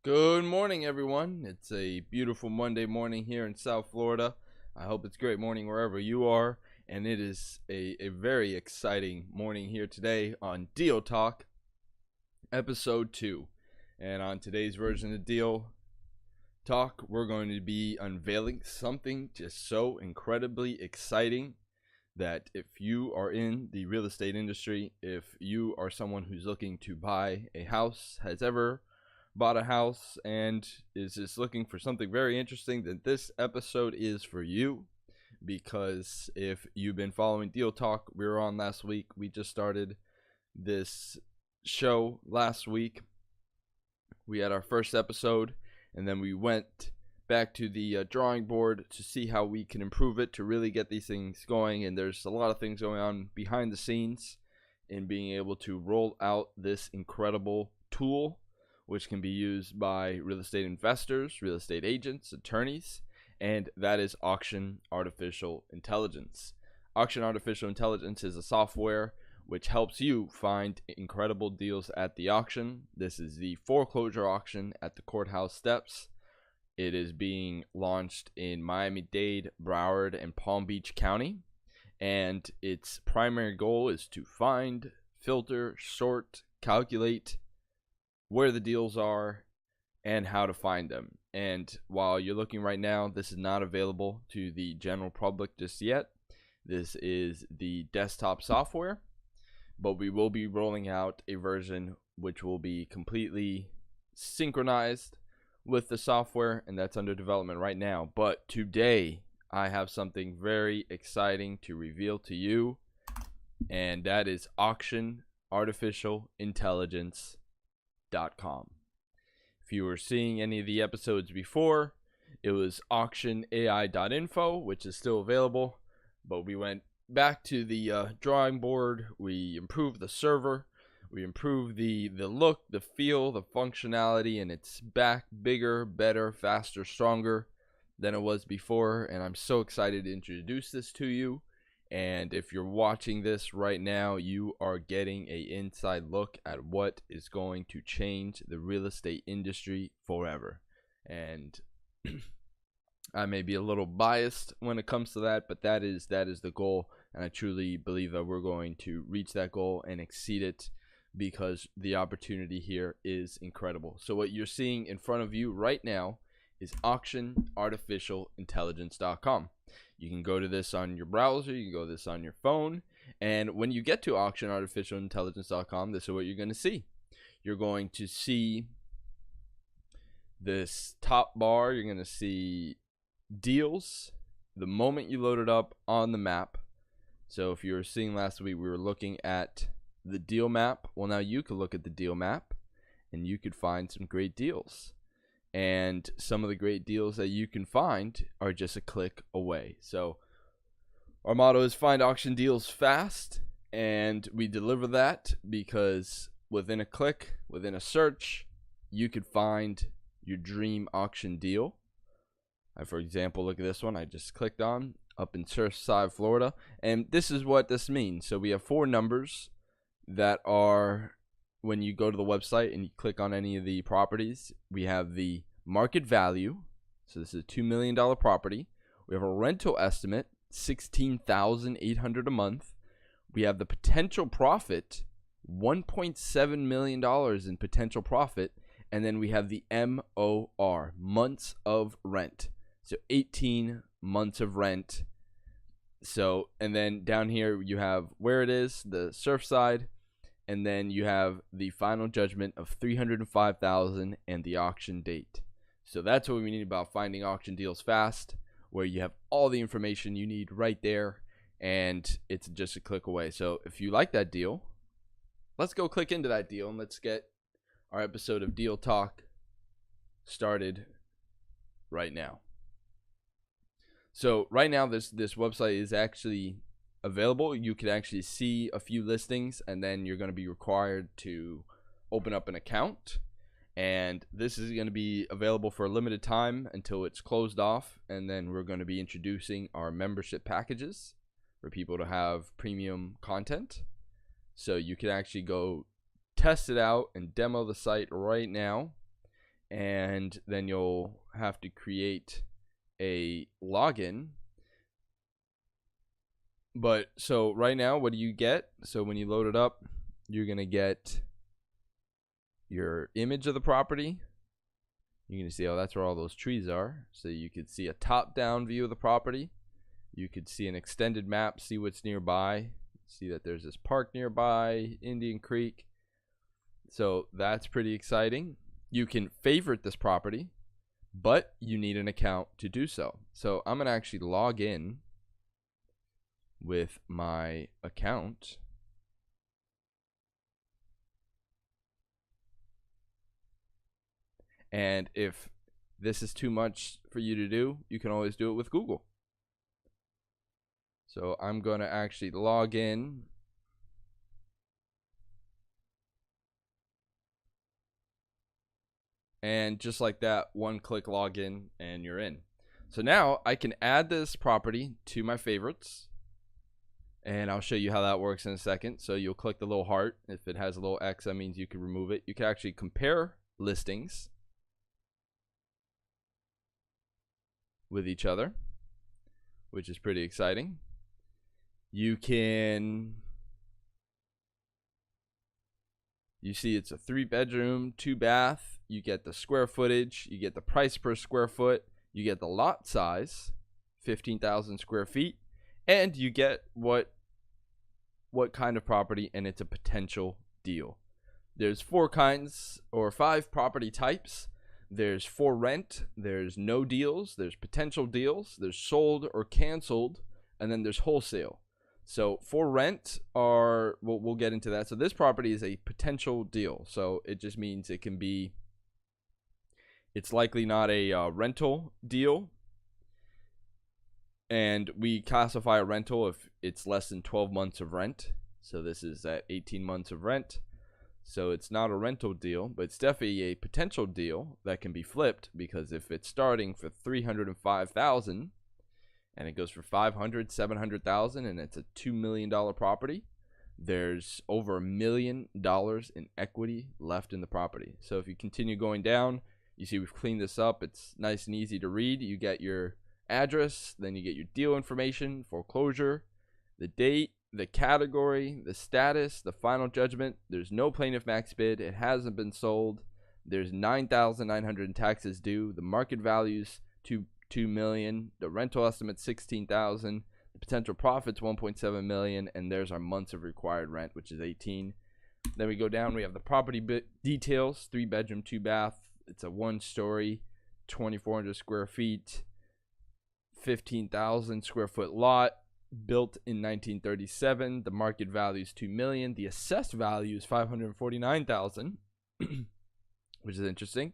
Good morning, everyone. It's a beautiful Monday morning here in South Florida. I hope it's a great morning wherever you are. And it is a very exciting morning here today on Deal Talk, episode 2. And on today's version of Deal Talk, we're going to be unveiling something just so incredibly exciting that if you are in the real estate industry, if you are someone who's looking to buy a house, has ever bought a house, and is just looking for something very interesting, then this episode is for you. Because if you've been following Deal Talk, we were on last week. We just started this show last week. We had our first episode, and then we went back to the drawing board to see how we can improve it to really get these things going. And there's a lot of things going on behind the scenes in being able to roll out this incredible tool, which can be used by real estate investors, real estate agents, attorneys, and that is Auction Artificial Intelligence. Auction Artificial Intelligence is a software which helps you find incredible deals at the auction. This is the foreclosure auction at the courthouse steps. It is being launched in Miami-Dade, Broward, and Palm Beach County, and its primary goal is to find, filter, sort, calculate where the deals are and how to find them. And while you're looking right now, this is not available to the general public just yet. This is the desktop software, but we will be rolling out a version which will be completely synchronized with the software, and that's under development right now. But today I have something very exciting to reveal to you, and that is Auction Artificial Intelligence. If you were seeing any of the episodes before, it was auctionai.info, which is still available, but we went back to the drawing board. We improved the server, we improved the look, the feel, the functionality, and it's back bigger, better, faster, stronger than it was before. And I'm so excited to introduce this to you. And if you're watching this right now, you are getting an inside look at what is going to change the real estate industry forever. And I may be a little biased when it comes to that, but that is the goal. And I truly believe that we're going to reach that goal and exceed it, because the opportunity here is incredible. So what you're seeing in front of you right now is auctionartificialintelligence.com. You can go to this on your browser, you can go to this on your phone, and when you get to auctionartificialintelligence.com, this is what you're going to see. You're going to see this top bar, you're going to see deals the moment you load it up on the map. So if you were seeing last week, we were looking at the deal map. Well, now you could look at the deal map and you could find some great deals. And some of the great deals that you can find are just a click away. So our motto is find auction deals fast, and we deliver that because within a click, within a search, you could find your dream auction deal. For example, look at this one I just clicked on up in Surfside, Florida. And this is what this means. So we have 4 numbers that are, when you go to the website and you click on any of the properties, we have the market value. So this is a $2 million property. We have a rental estimate, $16,800 a month. We have the potential profit, $1.7 million in potential profit. And then we have the MOR, months of rent. So 18 months of rent. So, and then down here you have where it is, the Surfside. And then you have the final judgment of $305,000 and the auction date. So that's what we need about finding auction deals fast, where you have all the information you need right there, and it's just a click away. So if you like that deal, let's go click into that deal and let's get our episode of Deal Talk started right now. So right now this website is actually available. You can actually see a few listings, and then you're going to be required to open up an account, and this is going to be available for a limited time until it's closed off. And then we're going to be introducing our membership packages for people to have premium content, so you can actually go test it out and demo the site right now and then you'll have to create a login. But so right now, what do you get? So when you load it up, you're going to get your image of the property. You're going to see, oh, that's where all those trees are. So you could see a top-down view of the property. You could see an extended map, see what's nearby. See that there's this park nearby, Indian Creek. So that's pretty exciting. You can favorite this property, but you need an account to do so. So I'm going to actually log in with my account. And if this is too much for you to do, you can always do it with Google. So I'm going to actually log in. And just like that, one click login and you're in. So now I can add this property to my favorites. And I'll show you how that works in a second. So you'll click the little heart. If it has a little X, that means you can remove it. You can actually compare listings with each other, which is pretty exciting. You can, you see it's a 3-bedroom, 2-bath. You get the square footage, you get the price per square foot, you get the lot size, 15,000 square feet, and you get what kind of property, and it's a potential deal. There's 4 kinds or 5 property types. There's for rent, there's no deals, there's potential deals, there's sold or canceled, and then there's wholesale. So for rent are, we'll get into that. So this property is a potential deal. So it just means it can be, it's likely not a rental deal. And we classify a rental if it's less than 12 months of rent. So this is at 18 months of rent. So it's not a rental deal, but it's definitely a potential deal that can be flipped, because if it's starting for $305,000 and it goes for $500,000, $700,000, and it's a $2 million property, there's over $1 million in equity left in the property. So if you continue going down, you see we've cleaned this up. It's nice and easy to read. You get your address, then you get your deal information, foreclosure, the date, the category, the status, the final judgment. There's no plaintiff max bid. It hasn't been sold. There's $9,900 in taxes due. The market value's $2 million. The rental estimate's $16,000. The potential profit's $1.7 million, and there's our months of required rent, which is 18. Then we go down. We have the property details: 3-bedroom, 2-bath. It's a 1-story, 2,400 square feet, 15,000 square foot lot. Built in 1937. The market value is $2 million. The assessed value is $549,000, which is interesting.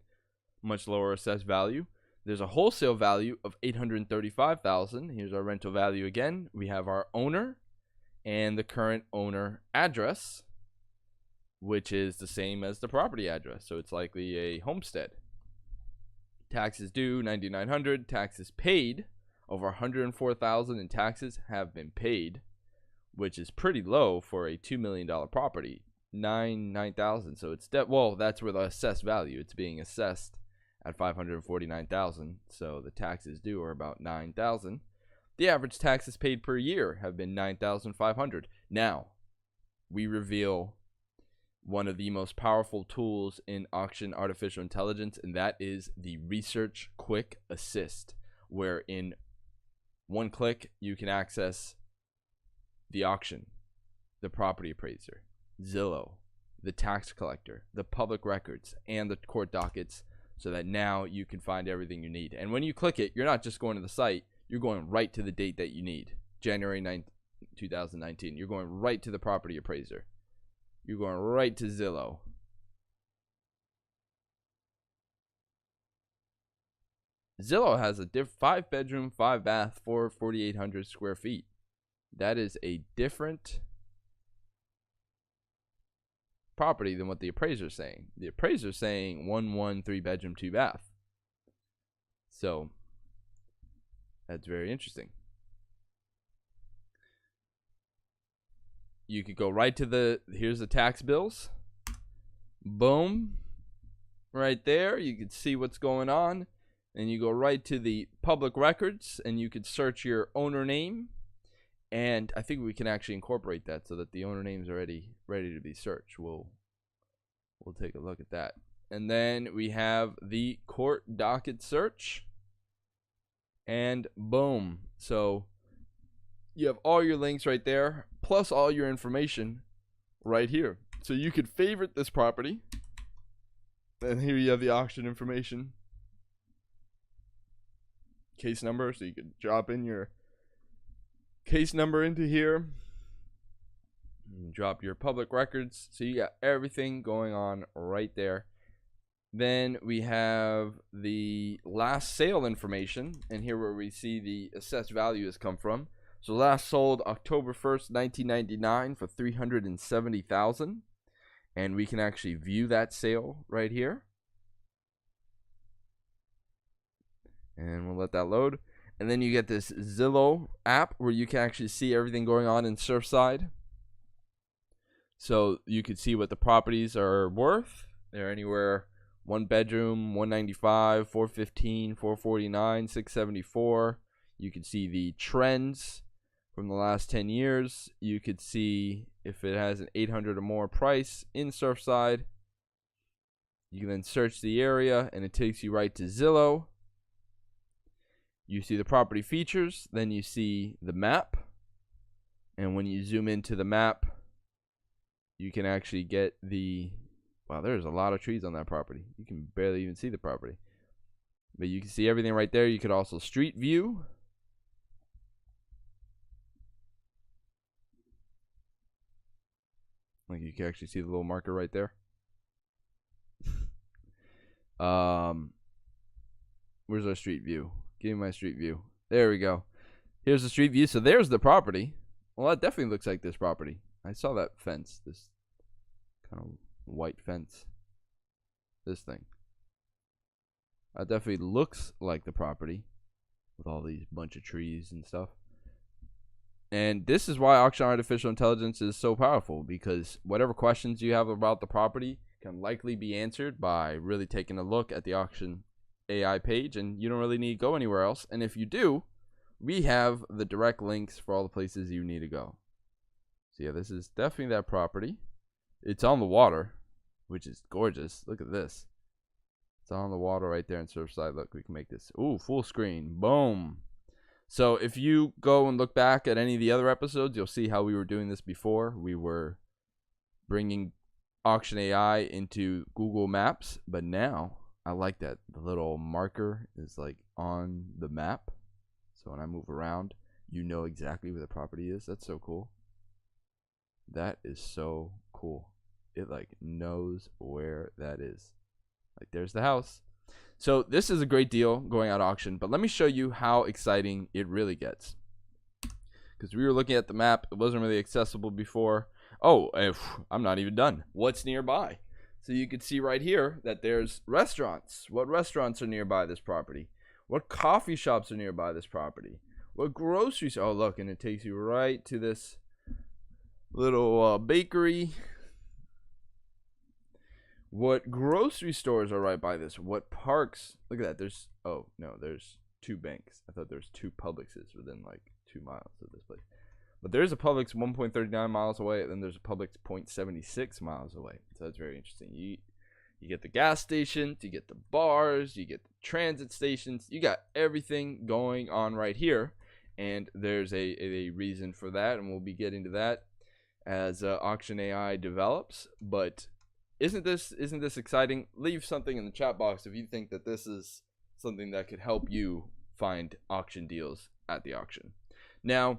Much lower assessed value. There's a wholesale value of $835,000. Here's our rental value again. We have our owner and the current owner address, which is the same as the property address. So it's likely a homestead. Taxes due $9,900. Taxes paid, over $104,000 in taxes have been paid, which is pretty low for a $2 million property. $9,000. So it's well, that's where the assessed value. It's being assessed at $549,000. So the taxes due are about $9,000. The average taxes paid per year have been $9,500. Now, we reveal one of the most powerful tools in auction artificial intelligence, and that is the Research Quick Assist, where in one click you can access the auction, the property appraiser, Zillow, the tax collector, the public records, and the court dockets, so that now you can find everything you need. And when you click it, you're not just going to the site, you're going right to the date that you need, January 9th, 2019. You're going right to the property appraiser. You're going right to Zillow. Zillow has a 5-bedroom, 5-bath, 4,800 square feet. That is a different property than what the appraiser's saying. The appraiser's saying 3-bedroom, 2-bath. So that's very interesting. You could go right to here's the tax bills. Boom. right there. You can see what's going on. And you go right to the public records and you could search your owner name. And I think we can actually incorporate that so that the owner name is already ready to be searched. We'll take a look at that. And then we have the court docket search. And boom. So you have all your links right there, plus all your information right here. So you could favorite this property. And here you have the auction information. Case number, so you could drop in your case number into here. Drop your public records. So you got everything going on right there. Then we have the last sale information, and here where we see the assessed value has come from. So last sold October 1st, 1999 for $370,000, and we can actually view that sale right here. And we'll let that load. And then you get this Zillow app where you can actually see everything going on in Surfside. So you could see what the properties are worth. They're anywhere 1 bedroom, 195, 415, 449, 674. You can see the trends from the last 10 years. You could see if it has an 800 or more price in Surfside. You can then search the area and it takes you right to Zillow. You see the property features, then you see the map. And when you zoom into the map, you can actually get the, wow, there's a lot of trees on that property. You can barely even see the property. But you can see everything right there. You could also street view. Like you can actually see the little marker right there. Where's our street view? Give me my street view. There we go. Here's the street view. So there's the property. Well, that definitely looks like this property. I saw that fence. This kind of white fence. This thing. That definitely looks like the property. With all these bunch of trees and stuff. And this is why Auction Artificial Intelligence is so powerful. Because whatever questions you have about the property can likely be answered by really taking a look at the Auction AI page, and you don't really need to go anywhere else. And if you do, we have the direct links for all the places you need to go. So yeah, this is definitely that property. It's on the water, which is gorgeous. Look at this. It's on the water right there in Surfside. Look, we can make this, ooh, full screen. Boom. So if you go and look back at any of the other episodes, you'll see how we were doing this before. We were bringing Auction AI into Google Maps, but now I like that the little marker is like on the map. So when I move around, you know exactly where the property is. That's so cool. That is so cool. It like knows where that is. Like there's the house. So this is a great deal going at auction, but let me show you how exciting it really gets. Because we were looking at the map, it wasn't really accessible before. Oh, I'm not even done. What's nearby? So you can see right here that there's restaurants. What restaurants are nearby this property? What coffee shops are nearby this property? What groceries? Oh, look, and it takes you right to this little bakery. What grocery stores are right by this? What parks? Look at that. There's, oh, no, there's 2 banks. I thought there's 2 Publixes within like 2 miles of this place. But there's a Publix 1.39 miles away, and then there's a Publix 0.76 miles away. So that's very interesting. You get the gas stations, you get the bars, you get the transit stations. You got everything going on right here. And there's a reason for that, and we'll be getting to that as Auction AI develops. But isn't this exciting? Leave something in the chat box if you think that this is something that could help you find auction deals at the auction. Now,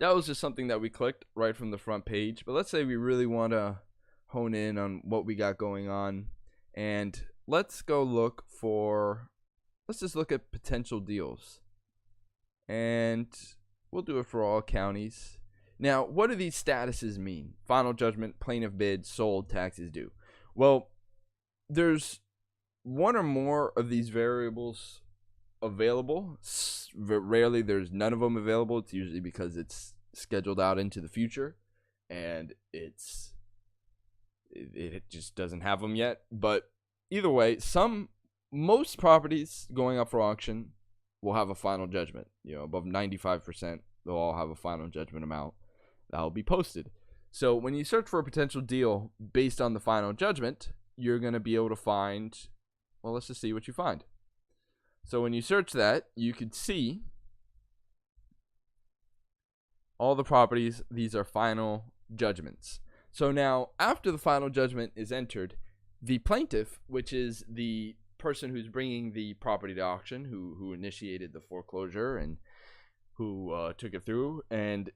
that was just something that we clicked right from the front page. But let's say we really want to hone in on what we got going on. And let's go look for, let's just look at potential deals. And we'll do it for all counties. Now, what do these statuses mean? Final judgment, plaintiff bid, sold, taxes due. Well, there's one or more of these variables available. Rarely there's none of them available. It's usually because it's scheduled out into the future and it just doesn't have them yet. But either way, most properties going up for auction will have a final judgment. Above 95%, they'll all have a final judgment amount that will be posted. So when you search for a potential deal based on the final judgment, you're going to be able to find, well, let's just see what you find. So when you search that, you could see all the properties. These are final judgments. So now, after the final judgment is entered, the plaintiff, which is the person who's bringing the property to auction, who initiated the foreclosure and who took it through, and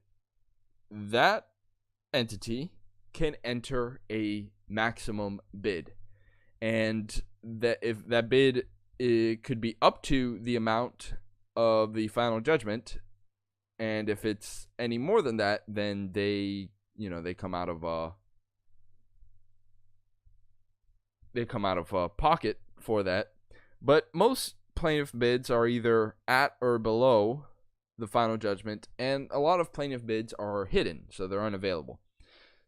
that entity can enter a maximum bid, and that if that bid, it could be up to the amount of the final judgment, and if it's any more than that, then they come out of pocket for that. But most plaintiff bids are either at or below the final judgment, and a lot of plaintiff bids are hidden, so they're unavailable.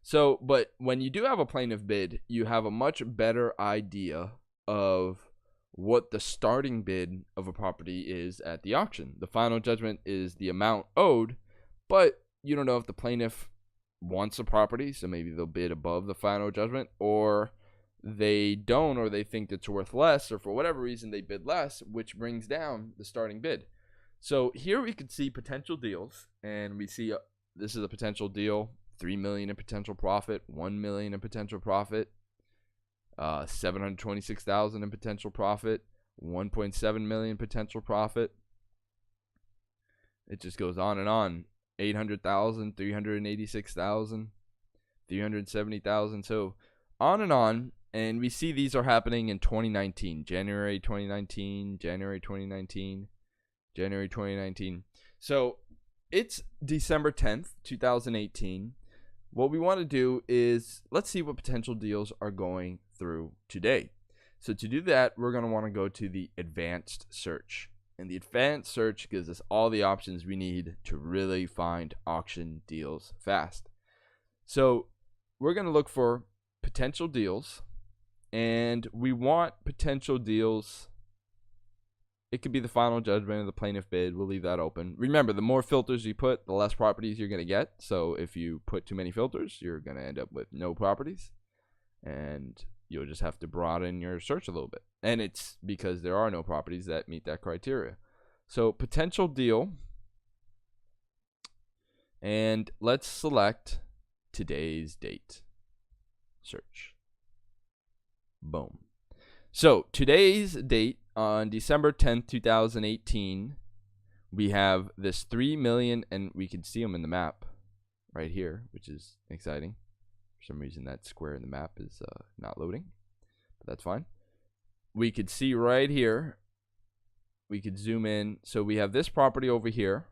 So, but when you do have a plaintiff bid, you have a much better idea of what the starting bid of a property is at the auction. The final judgment is the amount owed, but you don't know if the plaintiff wants a property, so maybe they'll bid above the final judgment, or they don't, or they think it's worth less, or for whatever reason they bid less, which brings down the starting bid. So here we could see potential deals, and we see this is a potential deal: $3 million in potential profit, $1 million in potential profit, $726,000 in potential profit, $1.7 million potential profit. It just goes on and on. $800,000, $386,000, $370,000. So on and on. And we see these are happening in 2019, January 2019, January 2019, January 2019. So it's December 10th, 2018. What we want to do is let's see what potential deals are going through today. So to do that, we're going to want to go to the advanced search. And the advanced search gives us all the options we need to really find auction deals fast. So we're going to look for potential deals, and we want potential deals. It could be the final judgment of the plaintiff bid. We'll leave that open. Remember, the more filters you put, the less properties you're going to get. So if you put too many filters, you're going to end up with no properties, and you'll just have to broaden your search a little bit. And it's because there are no properties that meet that criteria. So potential deal, and let's select today's date. Search. Boom. So today's date, on December 10th, 2018, we have this 3 million, and we can see them in the map right here, which is exciting. For some reason, that square in the map is not loading, but that's fine. We could see right here. We could zoom in. So we have this property over here.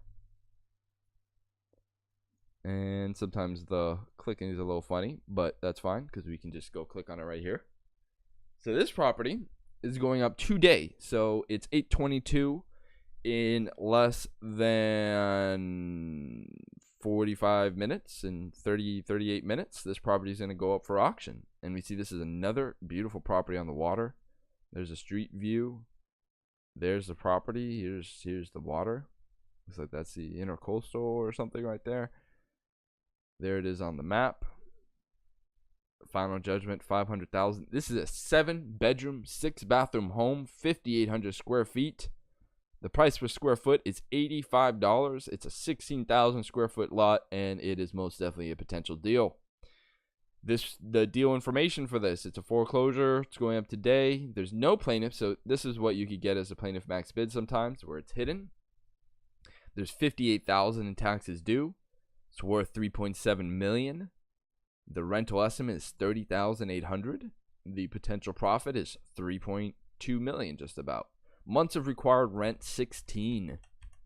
And sometimes the clicking is a little funny, but that's fine because we can just go click on it right here. So this property is going up today. So it's 8:22 in less than 45 minutes and 38 minutes. This property is going to go up for auction. And we see this is another beautiful property on the water. There's a street view. There's the property. Here's the water. Looks like that's the Intercoastal or something right there. There it is on the map. Final judgment, $500,000. This is a 7-bedroom, 6-bathroom home, 5,800 square feet. The price per square foot is $85. It's a 16,000 square foot lot, and it is most definitely a potential deal. The deal information for this: it's a foreclosure. It's going up today. There's no plaintiff, so this is what you could get as a plaintiff max bid sometimes, where it's hidden. There's $58,000 in taxes due. It's worth $3.7 million. The rental estimate is $30,800. The potential profit is $3.2 million, just about. Months of required rent, 16.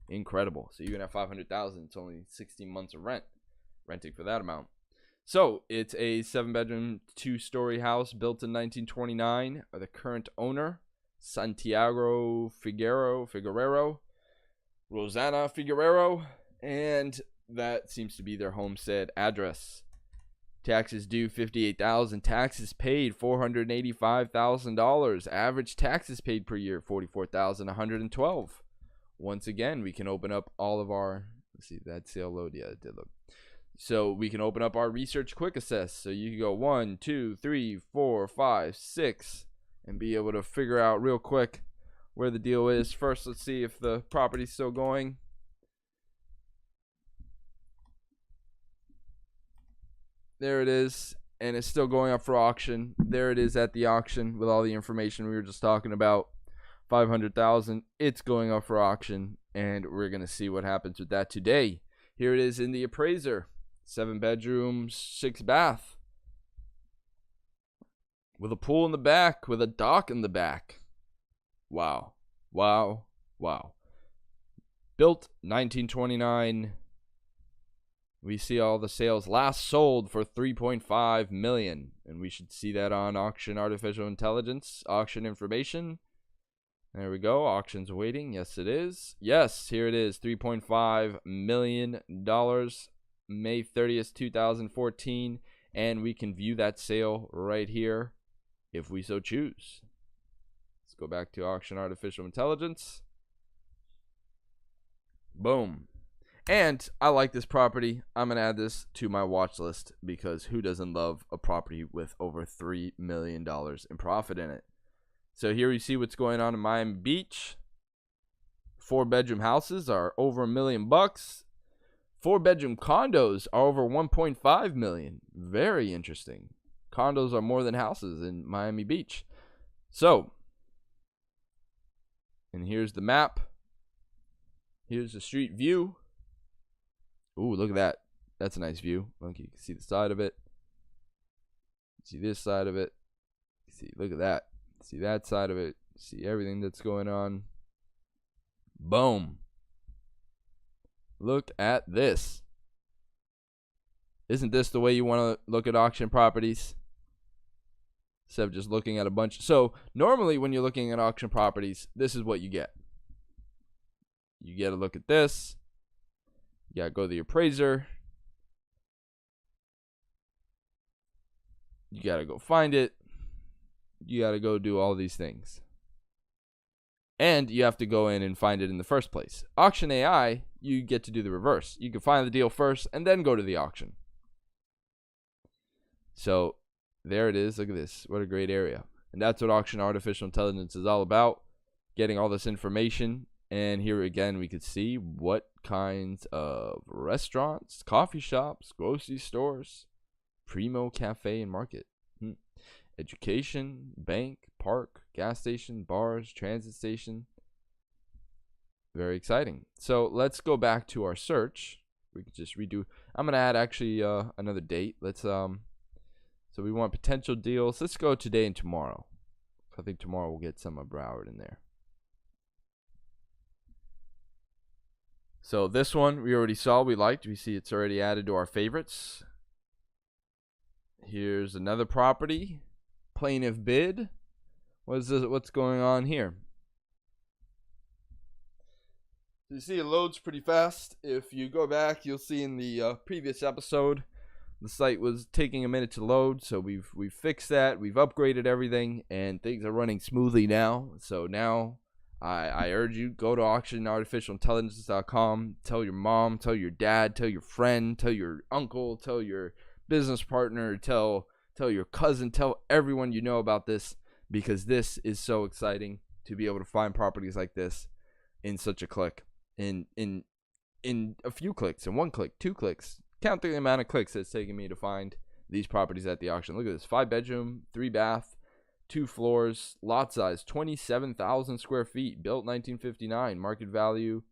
Incredible. So you're gonna have $500,000. It's only 16 months of renting for that amount. So it's a 7-bedroom, 2-story house built in 1929. The current owner, Santiago Figuerero, Rosanna Figuerero, and that seems to be their homestead address. Taxes due $58,000. Taxes paid $485,000. Average taxes paid per year $44,112. Once again, we can open up all of our. Let's see, that sale load. Yeah, it did look. So we can open up our research quick assess. So you can go 1, 2, 3, 4, 5, 6, and be able to figure out real quick where the deal is. First, let's see if the property's still going. There it is, and it's still going up for auction. There it is at the auction with all the information we were just talking about. $500,000. It's going up for auction, and we're gonna see what happens with that today. Here it is in the appraiser. 7 bedrooms, 6 bath, with a pool in the back, with a dock in the back. Wow, wow, wow. Built 1929. We see all the sales. Last sold for $3.5 million, and we should see that on Auction Artificial Intelligence. Auction information. There we go. Auction's waiting. Yes, it is. Yes, here it is. $3.5 million. May 30th, 2014. And we can view that sale right here if we so choose. Let's go back to Auction Artificial Intelligence. Boom. And I like this property. I'm going to add this to my watch list because who doesn't love a property with over $3 million in profit in it? So here you see what's going on in Miami Beach. 4-bedroom houses are over $1 million. 4-bedroom condos are over $1.5 million. Very interesting. Condos are more than houses in Miami Beach. So, and here's the map. Here's the street view. Ooh, look at that. That's a nice view. Look, you can see the side of it. See this side of it. See, look at that. See that side of it. See everything that's going on. Boom. Look at this. Isn't this the way you want to look at auction properties? Instead of just looking at a bunch. So normally when you're looking at auction properties, this is what you get. You get a look at this. You gotta go to the appraiser. You gotta go find it. You gotta go do all these things. And you have to go in and find it in the first place. Auction AI, you get to do the reverse. You can find the deal first and then go to the auction. So there it is. Look at this. What a great area. And that's what Auction Artificial Intelligence is all about. Getting all this information. And here again, we could see what kinds of restaurants, coffee shops, grocery stores, Primo Cafe and Market, education, bank, park, gas station, bars, transit station. Very exciting. So let's go back to our search. We could just redo. I'm gonna add actually another date. Let's so we want potential deals. Let's go today and tomorrow. I think tomorrow we'll get some of Broward in there. So this one we already saw, we liked. We see it's already added to our favorites. Here's another property. Plaintiff bid. What is this? What's going on here? You see it loads pretty fast. If you go back, you'll see in the previous episode, the site was taking a minute to load. So we've fixed that. We've upgraded everything, and things are running smoothly now. So now I urge you, go to auctionartificialintelligence.com. Tell your mom, tell your dad, tell your friend, tell your uncle, tell your business partner, tell your cousin, tell everyone you know about this, because this is so exciting to be able to find properties like this in such a click, in a few clicks, in 1 click, 2 clicks. Count the amount of clicks it's taking me to find these properties at the auction. Look at this. 5-bedroom, 3 bath, 2 floors, lot size 27,000 square feet, built 1959, market value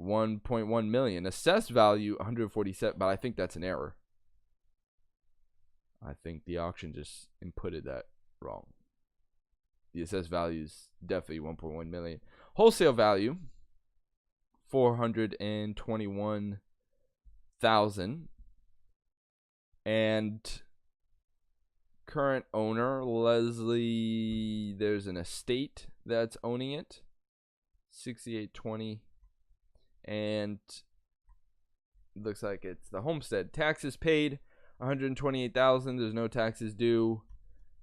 1.1 million, assessed value 147, but I think that's an error. I think the auction just inputted that wrong. The assessed value is definitely 1.1 million. Wholesale value 421,000, and current owner Leslie, there's an estate that's owning it, 6820, and looks like it's the homestead. Taxes paid $128,000. There's no taxes due.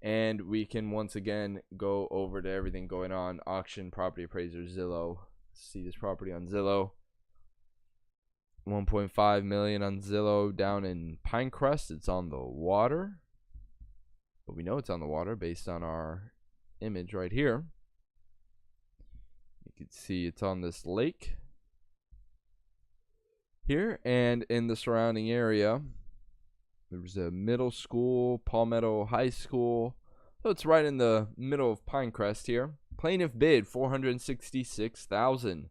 And we can once again go over to everything going on. Auction, property appraiser, Zillow. See this property on Zillow. 1.5 million on Zillow down in Pinecrest. It's on the water. But we know it's on the water based on our image right here. You can see it's on this lake here, and in the surrounding area there's a middle school, Palmetto High School. So it's right in the middle of Pinecrest here. Plaintiff bid $466,000.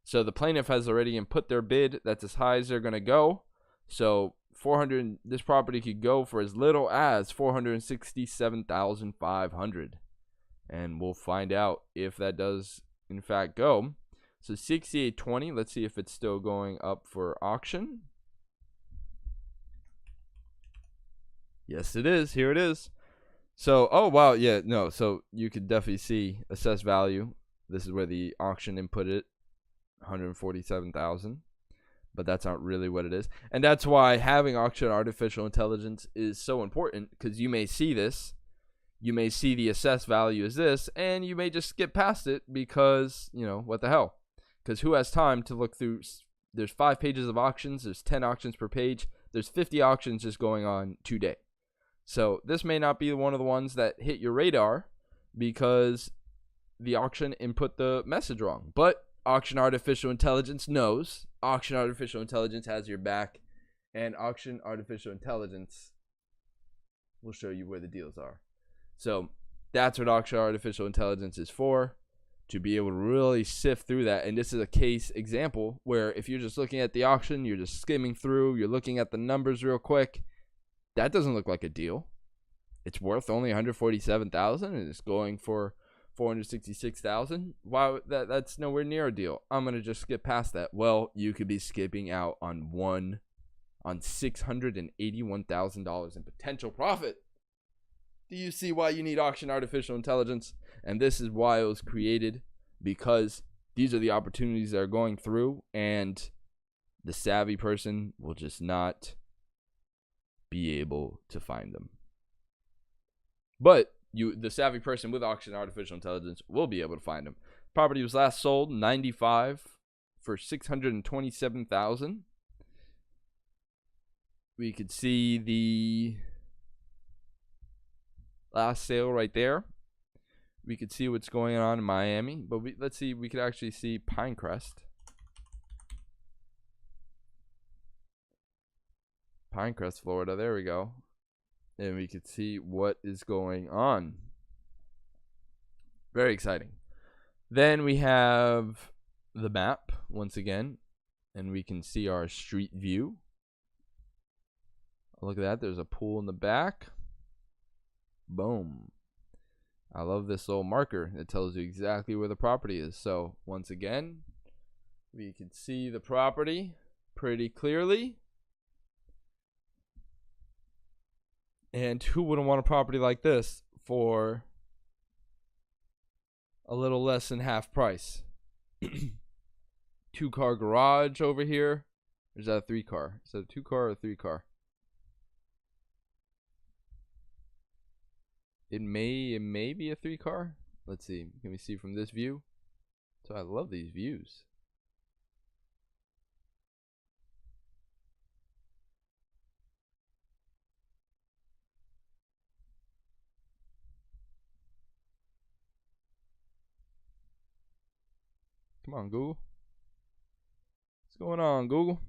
So the plaintiff has already input their bid. That's as high as they're going to go. So 400, this property could go for as little as $467,500. And we'll find out if that does in fact go. So 6820, let's see if it's still going up for auction. Yes, it is. Here it is. So, oh wow, yeah, no, so you could definitely see assessed value. This is where the auction input it, 147,000. But that's not really what it is. And that's why having auction artificial intelligence is so important, because you may see this. You may see the assessed value as this, and you may just skip past it because, you know, what the hell? Because who has time to look through? There's 5 pages of auctions. There's 10 auctions per page. There's 50 auctions just going on today. So this may not be one of the ones that hit your radar because the auction input the message wrong. But auction artificial intelligence knows. Auction artificial intelligence has your back. And auction artificial intelligence will show you where the deals are. So that's what auction artificial intelligence is for, to be able to really sift through that. And this is a case example where if you're just looking at the auction, you're just skimming through, you're looking at the numbers real quick, that doesn't look like a deal. It's worth only $147,000 and it's going for $466,000. Wow, that's nowhere near a deal. I'm gonna just skip past that. Well, you could be skipping out on $681,000 in potential profit. Do you see why you need auction artificial intelligence? And this is why it was created, because these are the opportunities that are going through, and the savvy person will just not be able to find them. But the savvy person with auction artificial intelligence will be able to find them. Property was last sold 95 for $627,000. We could see the last sale right there. We could see what's going on in Miami, but let's see. We could actually see Pinecrest. Pinecrest, Florida. There we go. And we could see what is going on. Very exciting. Then we have the map once again, and we can see our street view. Look at that. There's a pool in the back. Boom. I love this little marker. It tells you exactly where the property is. So once again, we can see the property pretty clearly. And who wouldn't want a property like this for a little less than half price? 2-car garage over here. Or is that a 3-car? Is that a 2-car or a 3-car? It may be a 3-car. Let's see. Can we see from this view? So I love these views. Come on, Google. What's going on, Google?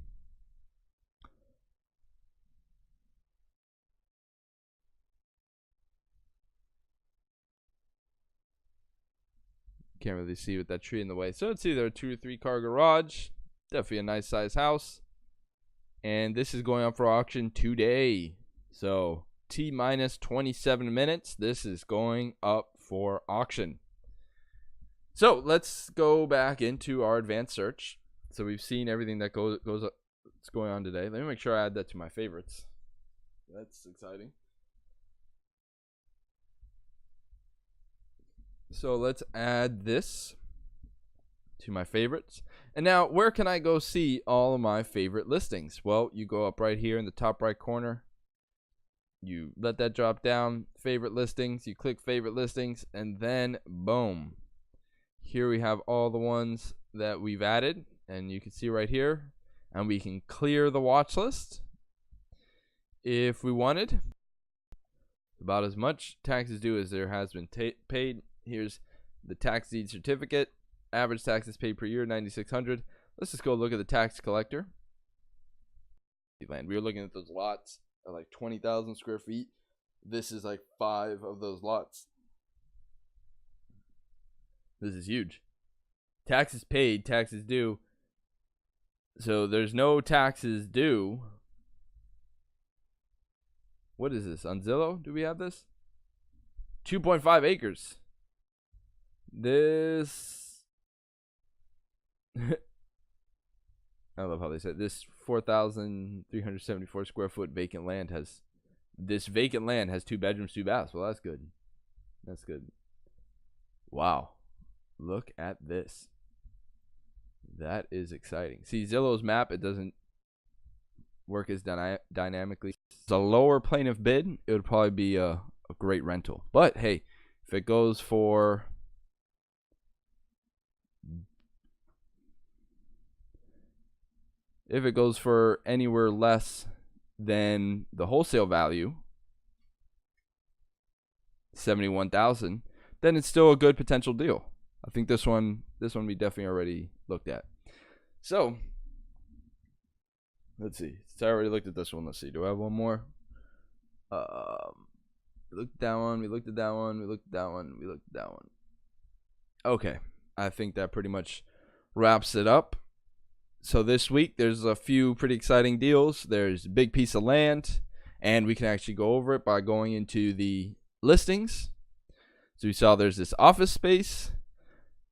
Can't really see with that tree in the way. So it's either a 2 or 3-car garage. Definitely a nice size house. And this is going up for auction today. So T-minus 27 minutes. This is going up for auction. So let's go back into our advanced search. So we've seen everything that goes up, what's going on today. Let me make sure I add that to my favorites. That's exciting. So let's add this to my favorites. And now, where can I go see all of my favorite listings? Well, you go up right here in the top right corner. You let that drop down, favorite listings, you click favorite listings, and then boom. Here we have all the ones that we've added, and you can see right here, and we can clear the watch list if we wanted. About as much taxes due as there has been paid. Here's the tax deed certificate. Average taxes paid per year, $9,600. Let's just go look at the tax collector. We were looking at those lots at like 20,000 square feet. This is like 5 of those lots. This is huge. Taxes paid, taxes due. So there's no taxes due. What is this? On Zillow? Do we have this? 2.5 acres. This. I love how they said this 4,374 square foot vacant land has. This vacant land has 2 bedrooms, 2 baths. Well, that's good. That's good. Wow. Look at this. That is exciting. See, Zillow's map, it doesn't work as dynamically. It's a lower plane of bid. It would probably be a great rental. But hey, if it goes for anywhere less than the wholesale value, 71,000, then it's still a good potential deal. I think this one we definitely already looked at. So let's see. So I already looked at this one. Let's see. Do I have one more? We looked at that one. We looked at that one. We looked at that one. We looked at that one. Okay. I think that pretty much wraps it up. So this week, there's a few pretty exciting deals. There's a big piece of land, and we can actually go over it by going into the listings. So we saw there's this office space.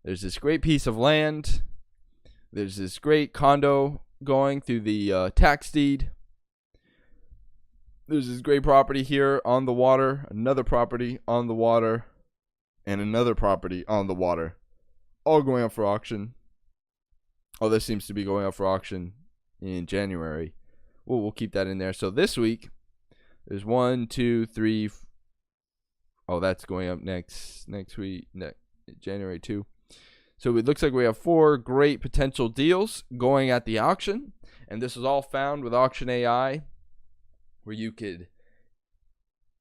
There's this great piece of land. There's this great condo going through the tax deed. There's this great property here on the water, another property on the water, and another property on the water, all going up for auction. Oh, this seems to be going up for auction in January. We'll keep that in there. So this week, there's 1, 2, 3. Oh, that's going up next week, January 2. So it looks like we have 4 great potential deals going at the auction. And this is all found with Auction AI, where you could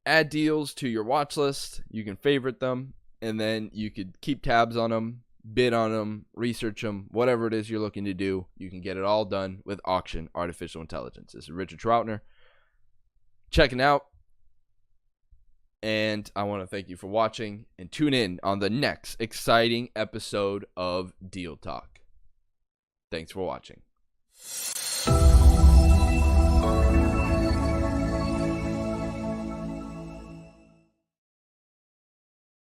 add deals to your watch list. You can favorite them, and then you could keep tabs on them, bid on them, research them, whatever it is you're looking to do. You can get it all done with Auction Artificial Intelligence. This is Richard Troutner checking out. And I want to thank you for watching, and tune in on the next exciting episode of Deal Talk. Thanks for watching.